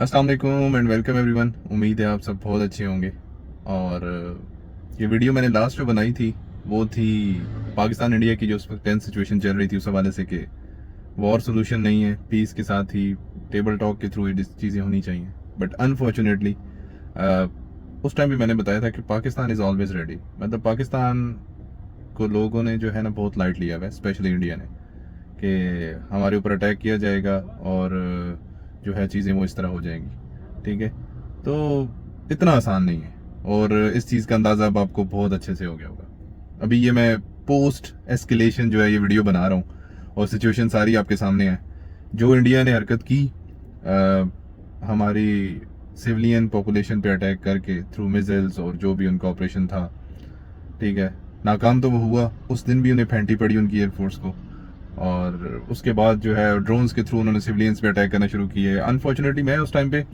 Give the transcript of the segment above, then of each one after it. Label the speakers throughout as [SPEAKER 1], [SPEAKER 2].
[SPEAKER 1] अस्सलाम वालेकुम and welcome everyone. उम्मीद है आप सब बहुत अच्छे होंगे। और ये वीडियो मैंने लास्ट जो बनाई थी वो थी पाकिस्तान इंडिया की, जो उस वक्त टेंस सिचुएशन चल रही थी, उस हवाले से कि वॉर सोल्यूशन नहीं है, पीस के साथ ही टेबल टॉक के थ्रू ये चीज़ें होनी चाहिए। बट अनफॉर्चुनेटली उस टाइम भी मैंने बताया था कि पाकिस्तान इज़ ऑलवेज रेडी। मतलब पाकिस्तान को लोगों ने जो है ना बहुत लाइट लिया हुआ है, स्पेशली इंडिया ने, कि हमारे ऊपर अटैक किया जाएगा और जो है चीज़ें वो इस तरह हो जाएंगी। ठीक है, तो इतना आसान नहीं है और इस चीज़ का अंदाज़ा अब आपको बहुत अच्छे से हो गया होगा। अभी ये मैं पोस्ट एस्केलेशन जो है ये वीडियो बना रहा हूँ और सिचुएशन सारी आपके सामने है। जो इंडिया ने हरकत की हमारी सिविलियन पॉपुलेशन पे अटैक करके थ्रू मिसाइल्स और जो भी उनका ऑपरेशन था, ठीक है, नाकाम तो वो हुआ। उस दिन भी उन्हें फेंटी पड़ी उनकी एयरफोर्स को, और उसके बाद जो है ड्रोन्स के थ्रू उन्होंने सिविलियंस पे अटैक करना शुरू किए। अनफॉर्चुनेटली मैं उस टाइम पे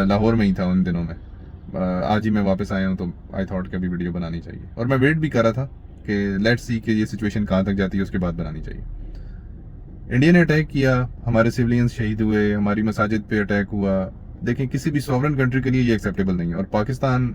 [SPEAKER 1] लाहौर में ही था उन दिनों में। आज ही मैं वापस आया हूँ, तो आई थॉट कि अभी वीडियो बनानी चाहिए और मैं वेट भी कर रहा था कि लेट्स सी कि ये सिचुएशन कहाँ तक जाती है, उसके बाद बनानी चाहिए। इंडिया ने अटैक किया, हमारे सिविलियंस शहीद हुए, हमारी मसाजिद पे अटैक हुआ। देखें, किसी भी सॉवरन कंट्री के लिए ये एक्सेप्टेबल नहीं है। और पाकिस्तान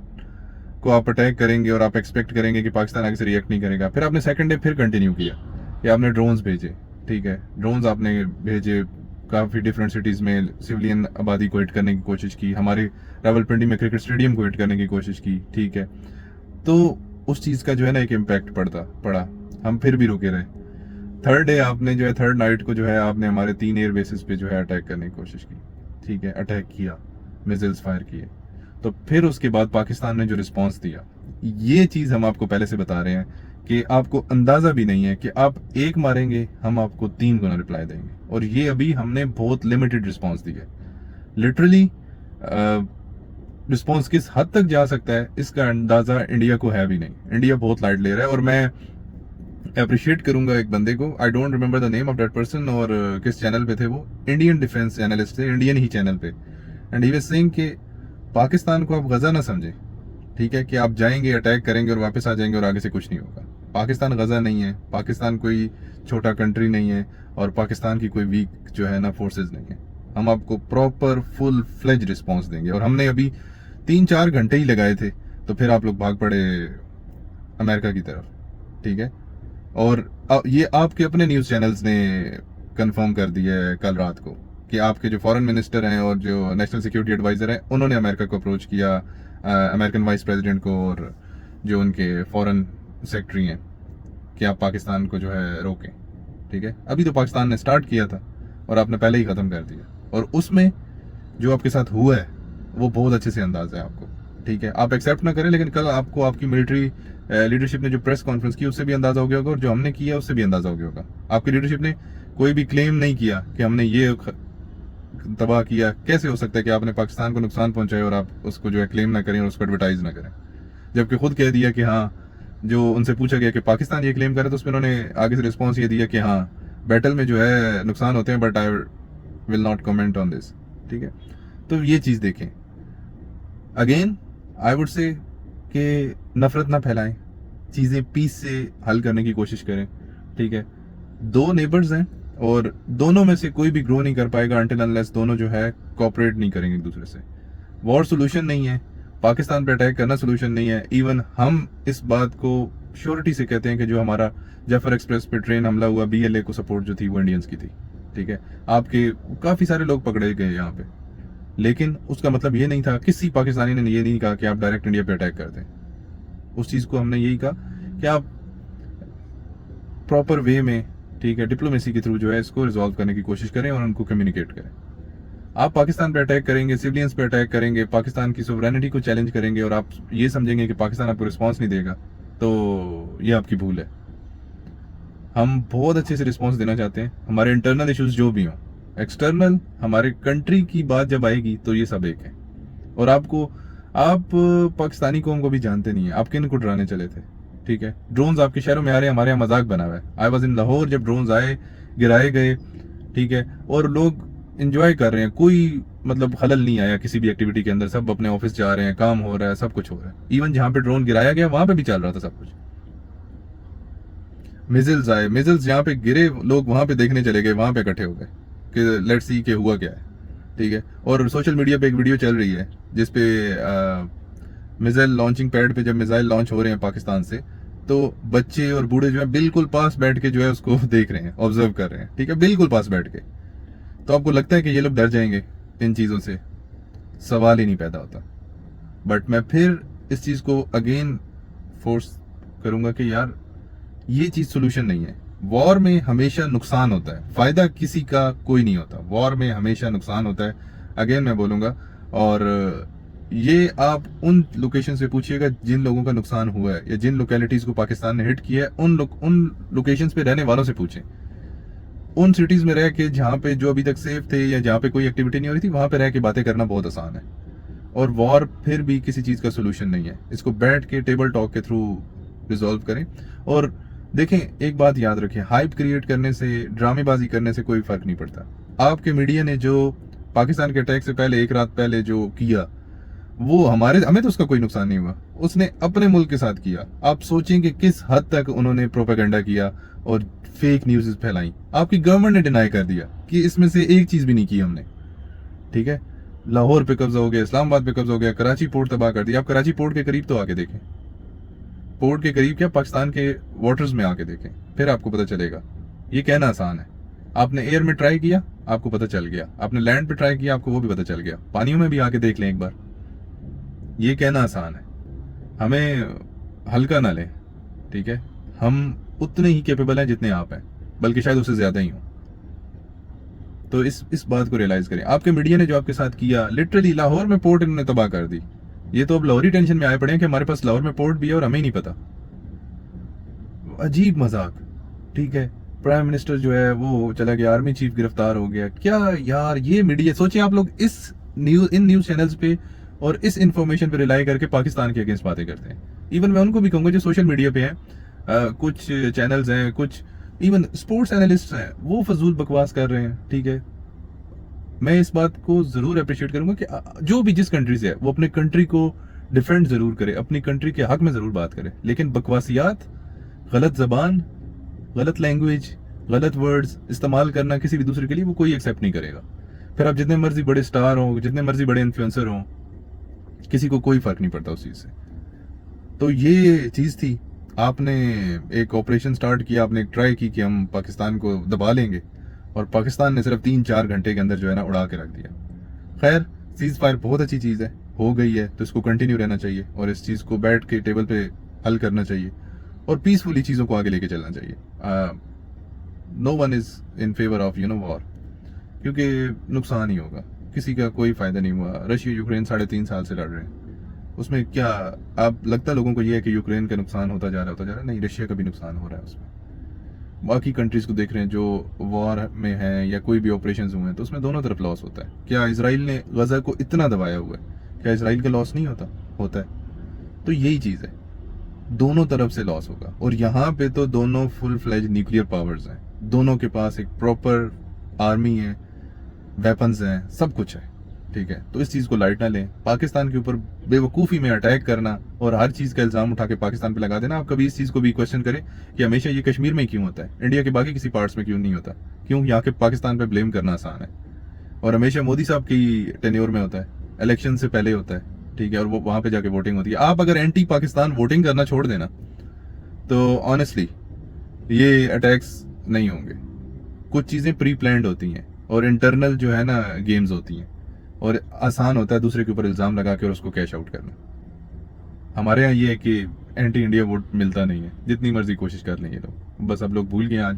[SPEAKER 1] को आप अटैक करेंगे और आप एक्सपेक्ट करेंगे कि पाकिस्तान आगे से रिएक्ट नहीं करेगा। फिर आपने सेकंड डे फिर कंटिन्यू किया कि आपने ड्रोन्स भेजे। ठीक है, ड्रोन्स आपने भेजे, काफ़ी डिफरेंट सिटीज़ में सिविलियन आबादी को हिट करने की कोशिश की, हमारे रावलपिंडी में क्रिकेट स्टेडियम को हिट करने की कोशिश की। ठीक है, तो उस चीज़ का जो है ना एक इम्पैक्ट पड़ा। हम फिर भी रुके रहे। थर्ड डे आपने जो है, थर्ड नाइट को जो है आपने हमारे 3 एयर बेसिस पे जो है अटैक करने की कोशिश की। ठीक है, अटैक किया, मिसाइल्स फायर किए। तो फिर उसके बाद पाकिस्तान ने जो रिस्पांस दिया, ये चीज़ हम आपको पहले से बता रहे हैं कि आपको अंदाज़ा भी नहीं है कि आप एक मारेंगे, हम आपको 3 गुना रिप्लाई देंगे। और ये अभी हमने बहुत लिमिटेड रिस्पांस दी है। लिटरली रिस्पांस किस हद तक जा सकता है इसका अंदाज़ा इंडिया को है भी नहीं। इंडिया बहुत लाइट ले रहा है। और मैं अप्रिशिएट करूंगा एक बंदे को, I don't remember the name of that person, और किस चैनल पे थे वो, इंडियन डिफेंस एनालिस्ट थे, इंडियन ही चैनल पे। एंड ही वाज सेइंग कि पाकिस्तान को आप गजा ना समझे। ठीक है, कि आप जाएंगे, अटैक करेंगे और वापस आ जाएंगे और आगे से कुछ नहीं होगा। पाकिस्तान गजा नहीं है, पाकिस्तान कोई छोटा कंट्री नहीं है, और पाकिस्तान की कोई वीक जो है ना फोर्सेज नहीं है। हम आपको प्रॉपर फुल फ्लेज रिस्पॉन्स देंगे। और हमने अभी 3-4 घंटे ही लगाए थे, तो फिर आप लोग भाग पड़े अमेरिका की तरफ। ठीक है, और ये आपके अपने न्यूज़ चैनल्स ने कंफर्म कर दिया है कल रात को कि आपके जो फॉरेन मिनिस्टर हैं और जो नेशनल सिक्योरिटी एडवाइज़र हैं, उन्होंने अमेरिका को अप्रोच किया, अमेरिकन वाइस प्रेसिडेंट को और जो उनके फॉरेन सेक्रेटरी हैं, कि आप पाकिस्तान को जो है रोकें। ठीक है, अभी तो पाकिस्तान ने स्टार्ट किया था और आपने पहले ही ख़त्म कर दिया। और उसमें जो आपके साथ हुआ है वो बहुत अच्छे से अंदाज़ है आपको। ठीक है, आप एक्सेप्ट ना करें, लेकिन कल आपको आपकी मिलिट्री लीडरशिप ने जो प्रेस कॉन्फ्रेंस की उससे भी अंदाज़ा हो गया होगा, और जो हमने किया उससे भी अंदाज़ा हो गया होगा। आपकी लीडरशिप ने कोई भी क्लेम नहीं किया कि हमने ये तबाह किया। कैसे हो सकता है कि आपने पाकिस्तान को नुकसान पहुंचाया और आप उसको जो है क्लेम ना करें और उसको एडवर्टाइज ना करें, जबकि खुद कह दिया कि हाँ, जो उनसे पूछा गया कि पाकिस्तान ये क्लेम करे, तो उसमें उन्होंने आगे से रिस्पॉन्स ये दिया कि हाँ, बैटल में जो है नुकसान होते हैं, but I will not comment on this. ठीक है, तो ये चीज़ देखें। अगेन आई वुड से कि नफरत ना फैलाएं, चीज़ें पीस से हल करने की कोशिश करें। ठीक है, 2 नेबर्स हैं और दोनों में से कोई भी ग्रो नहीं कर पाएगा अनटिल अनलेस दोनों जो है कोऑपरेट नहीं करेंगे एक दूसरे से। वॉर सोल्यूशन नहीं है, पाकिस्तान पे अटैक करना सोल्यूशन नहीं है। इवन हम इस बात को श्योरिटी से कहते हैं कि जो हमारा जफर एक्सप्रेस पे ट्रेन हमला हुआ, बीएलए को सपोर्ट जो थी वो इंडियंस की थी। ठीक है, आपके काफ़ी सारे लोग पकड़े गए यहाँ पे, लेकिन उसका मतलब ये नहीं था, किसी पाकिस्तानी ने ये नहीं कहा कि आप डायरेक्ट इंडिया पे अटैक कर दें। उस चीज़ को हमने यही कहा कि आप प्रॉपर वे में, ठीक है, डिप्लोमेसी के थ्रू जो है इसको रिजॉल्व करने की कोशिश करें और उनको कम्युनिकेट करें। आप पाकिस्तान पे अटैक करेंगे, सिविलियंस पे अटैक करेंगे, पाकिस्तान की सोवरेनिटी को चैलेंज करेंगे, और आप ये समझेंगे कि पाकिस्तान आपको रिस्पॉन्स नहीं देगा, तो ये आपकी भूल है। हम बहुत अच्छे से रिस्पॉन्स देना चाहते हैं, हमारे इंटरनल इश्यूज जो भी हों, एक्सटर्नल हमारे कंट्री की बात जब आएगी तो ये सब एक है। और आप पाकिस्तानी कौम को भी जानते नहीं है, आप किन को डराने चले थे। ठीक है, ड्रोन्स आपके शहरों में आ रहे हैं, हमारे यहाँ मजाक बना हुआ है। आई वॉज इन लाहौर जब ड्रोन्स आए, गिराए गए, ठीक है, और लोग इंजॉय कर रहे हैं, कोई मतलब खलल नहीं आया किसी भी एक्टिविटी के अंदर। सब अपने ऑफिस जा रहे हैं, काम हो रहा है, सब कुछ हो रहा है। इवन जहाँ पे ड्रोन गिराया गया वहां पे भी चल रहा था सब कुछ। मिजिल्स आए, मिजिल्स जहाँ पे गिरे लोग वहां पे देखने चले गए, वहां पे इकट्ठे हो गए कि लेट्स सी के हुआ क्या है। ठीक है। और सोशल मीडिया पे एक वीडियो चल रही है जिसपे मिसाइल लॉन्चिंग पैड पे जब मिसाइल लॉन्च हो रहे हैं पाकिस्तान से, तो बच्चे और बूढ़े जो है बिल्कुल पास बैठ के जो है उसको देख रहे हैं, ऑब्जर्व कर रहे हैं, ठीक है, बिल्कुल पास बैठ के। तो आपको लगता है कि ये लोग डर जाएंगे इन चीज़ों से? सवाल ही नहीं पैदा होता। बट मैं फिर इस चीज़ को अगेन फोर्स करूंगा कि यार ये चीज़ सोल्यूशन नहीं है। वॉर में हमेशा नुकसान होता है, फायदा किसी का कोई नहीं होता। वॉर में हमेशा नुकसान होता है, अगेन मैं बोलूंगा। और ये आप उन लोकेशन से पूछिएगा जिन लोगों का नुकसान हुआ है, या जिन लोकेलिटीज को पाकिस्तान ने हिट किया है, उन लोकेशन पे रहने वालों से पूछें। उन सिटीज में रह के जहाँ पे जो अभी तक सेफ थे या जहाँ पे कोई एक्टिविटी नहीं हो रही थी, वहां पे रह के बातें करना बहुत आसान है। और वॉर फिर भी किसी चीज का सोल्यूशन नहीं है। इसको बैठ के टेबल टॉक के थ्रू रिजॉल्व करें। और देखें, एक बात याद रखें, हाइप क्रिएट करने से, ड्रामेबाजी करने से कोई फर्क नहीं पड़ता। आपके मीडिया ने जो पाकिस्तान के अटैक से पहले, एक रात पहले जो किया, वो हमें तो उसका कोई नुकसान नहीं हुआ, उसने अपने मुल्क के साथ किया। आप सोचें कि किस हद तक उन्होंने प्रोपेगेंडा किया और फेक न्यूज़ फैलाई। आपकी गवर्नमेंट ने डिनाई कर दिया कि इसमें से एक चीज भी नहीं की हमने, ठीक है। लाहौर पे कब्जा हो गया, इस्लामाबाद पे कब्जा हो गया, कराची पोर्ट तबाह कर दिया। आप कराची पोर्ट के करीब तो आके देखें, पोर्ट के करीब क्या, पाकिस्तान के वाटर्स में आके देखें, फिर आपको पता चलेगा। ये कहना आसान है। आपने एयर में ट्राई किया, आपको पता चल गया। आपने लैंड पे ट्राई किया, आपको वो भी पता चल गया। पानियों में भी आके देख लें एक बार। ये कहना आसान है, हमें हल्का ना लें, ठीक है। हम उतने ही कैपेबल हैं जितने आप हैं, बल्कि शायद उससे ज्यादा ही हो। तो इस बात को रियलाइज करें। आपके मीडिया ने जो आपके साथ किया, लिटरली लाहौर में पोर्ट इन्होंने तबाह कर दी। ये तो अब लाहौरी टेंशन में आए पड़े हैं कि हमारे पास लाहौर में पोर्ट भी है और हमें ही नहीं पता। अजीब मजाक, ठीक है। प्राइम मिनिस्टर जो है वो चला गया, आर्मी चीफ गिरफ्तार हो गया। क्या यार, ये मीडिया, सोचिए आप लोग इन न्यूज चैनल्स पे और इस इंफॉर्मेशन पे रिलाई करके पाकिस्तान के अगेंस्ट बातें करते हैं। इवन मैं उनको भी कहूंगा जो सोशल मीडिया पे हैं, कुछ चैनल्स हैं, कुछ इवन स्पोर्ट्स एनालिस्ट हैं, वो फजूल बकवास कर रहे हैं, ठीक है। मैं इस बात को जरूर अप्रिशिएट करूंगा कि जो भी जिस कंट्री से है वो अपने कंट्री को डिफेंड जरूर करे, अपनी कंट्री के हक में जरूर बात करे। लेकिन बकवासियात, गलत जबान, गलत लैंग्वेज, गलत वर्ड्स इस्तेमाल करना किसी भी दूसरे के लिए, वो कोई एक्सेप्ट नहीं करेगा। फिर आप जितने मर्जी बड़े स्टार हो, जितने मर्जी बड़े इन्फ्लुएंसर हो, किसी को कोई फर्क नहीं पड़ता उस चीज से। तो ये चीज थी, आपने एक ऑपरेशन स्टार्ट किया, आपने एक ट्राई की कि हम पाकिस्तान को दबा लेंगे, और पाकिस्तान ने सिर्फ 3-4 घंटे के अंदर जो है ना उड़ा के रख दिया। खैर, सीज फायर बहुत अच्छी चीज है, हो गई है तो इसको कंटिन्यू रहना चाहिए, और इस चीज को बैठ के टेबल पे हल करना चाहिए, और पीसफुली चीजों को आगे लेके चलना चाहिए। No one is in favour of war, क्योंकि नुकसान ही होगा, किसी का कोई फायदा नहीं हुआ। रशिया यूक्रेन 3.5 साल से लड़ रहे हैं, उसमें क्या अब लगता लोगों को ये है कि यूक्रेन का नुकसान होता जा रहा है? नहीं, रशिया का भी नुकसान हो रहा है उसमें। बाकी कंट्रीज को देख रहे हैं जो वॉर में हैं या कोई भी ऑपरेशन हुए हैं, तो उसमें दोनों तरफ लॉस होता है। क्या इसराइल ने गजा को इतना दबाया हुआ है, क्या इसराइल का लॉस नहीं होता है? तो यही चीज है, दोनों तरफ से लॉस होगा। और यहाँ पे तो दोनों फुल फ्लेज न्यूक्लियर पावर्स हैं, दोनों के पास एक प्रॉपर आर्मी है, वेपन्स हैं, सब कुछ है, ठीक है। तो इस चीज को लाइट ना लें। पाकिस्तान के ऊपर बेवकूफी में अटैक करना और हर चीज का इल्जाम उठा के पाकिस्तान पे लगा देना, आप कभी इस चीज को भी क्वेश्चन करें कि हमेशा ये कश्मीर में क्यों होता है, इंडिया के बाकी किसी पार्ट्स में क्यों नहीं होता? क्यों यहाँ के पाकिस्तान पे ब्लेम करना आसान है, और हमेशा मोदी साहब की टेन्योर में होता है, इलेक्शन से पहले होता है, ठीक है, और वो वहां पे जाके वोटिंग होती है। आप अगर एंटी पाकिस्तान वोटिंग करना छोड़ देना तो ऑनेस्टली ये अटैक्स नहीं होंगे। कुछ चीजें प्री प्लान्ड होती हैं और इंटरनल जो है ना गेम्स होती हैं, और आसान होता है दूसरे के ऊपर इल्जाम लगा के और उसको कैश आउट करना। हमारे यहाँ ये है कि एंटी इंडिया वोट मिलता नहीं है, जितनी मर्जी कोशिश कर लें ये लोग। बस अब लोग भूल गए। आज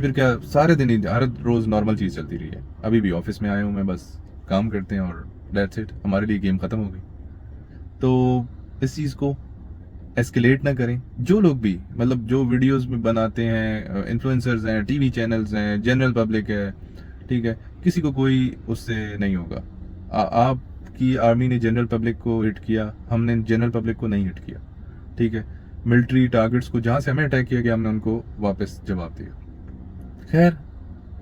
[SPEAKER 1] फिर क्या सारे दिन ही हर रोज नॉर्मल चीज चलती रही है। अभी भी ऑफिस में आया हूँ मैं, बस काम करते हैं और दैट्स इट, हमारे लिए गेम खत्म हो गई। तो इस चीज को एस्केलेट ना करें। जो लोग भी मतलब जो वीडियोस में बनाते हैं, इन्फ्लुएंसर्स हैं, टीवी चैनल्स हैं, जनरल पब्लिक है, ठीक है, किसी को कोई उससे नहीं होगा। आपकी आर्मी ने जनरल पब्लिक को हिट किया, हमने जनरल पब्लिक को नहीं हिट किया, ठीक है। मिलिट्री टारगेट्स को जहां से हमें अटैक किया गया, हमने उनको वापस जवाब दिया। खैर,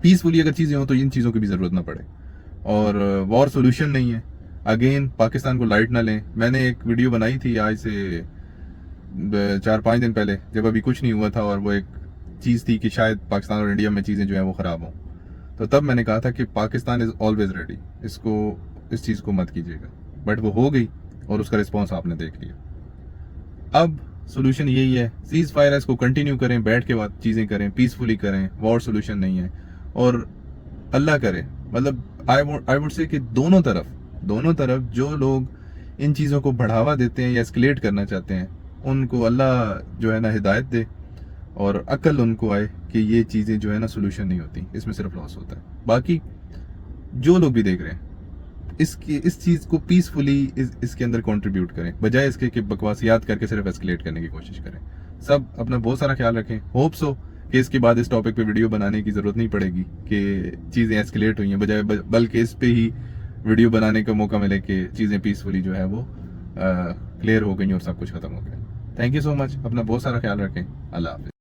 [SPEAKER 1] पीसफुली अगर चीजें हो तो इन चीजों की भी जरूरत ना पड़े, और वॉर सोल्यूशन नहीं है। अगेन, पाकिस्तान को लाइट ना लें। मैंने एक वीडियो बनाई थी आज से 4-5 दिन पहले, जब अभी कुछ नहीं हुआ था, और वो एक चीज थी कि शायद पाकिस्तान और इंडिया में चीजें जो है वो खराब हों। तो तब मैंने कहा था कि पाकिस्तान इज ऑलवेज रेडी, इस चीज़ को मत कीजिएगा। बट वो हो गई और उसका रिस्पॉन्स आपने देख लिया। अब सोल्यूशन यही है, सीज फायर इसको कंटिन्यू करें, बैठ के बात चीज़ें करें, पीसफुली करें, वॉर सोल्यूशन नहीं है। और अल्लाह करे, मतलब आई वुड से कि दोनों तरफ जो लोग इन चीज़ों को बढ़ावा देते हैं या एस्केलेट करना चाहते हैं, उनको अल्लाह जो है ना हिदायत दे और अक्ल उनको आए कि ये चीज़ें जो है ना सोल्यूशन नहीं होती, इसमें सिर्फ लॉस होता है। बाकी जो लोग भी देख रहे हैं, इस चीज़ को पीसफुली इसके अंदर कंट्रीब्यूट करें, बजाय इसके कि बकवासियात करके सिर्फ एस्केलेट करने की कोशिश करें। सब अपना बहुत सारा ख्याल रखें। होप सो कि इसके बाद इस टॉपिक पे वीडियो बनाने की ज़रूरत नहीं पड़ेगी कि चीज़ें एस्केलेट हुई हैं, बजाय बल्कि इस पे ही वीडियो बनाने का मौका मिले कि चीज़ें पीसफुली जो है वो क्लियर हो गई और सब कुछ ख़त्म हो गया। थैंक यू सो मच, अपना बहुत सारा ख्याल रखें। अल्लाह हाफिज़।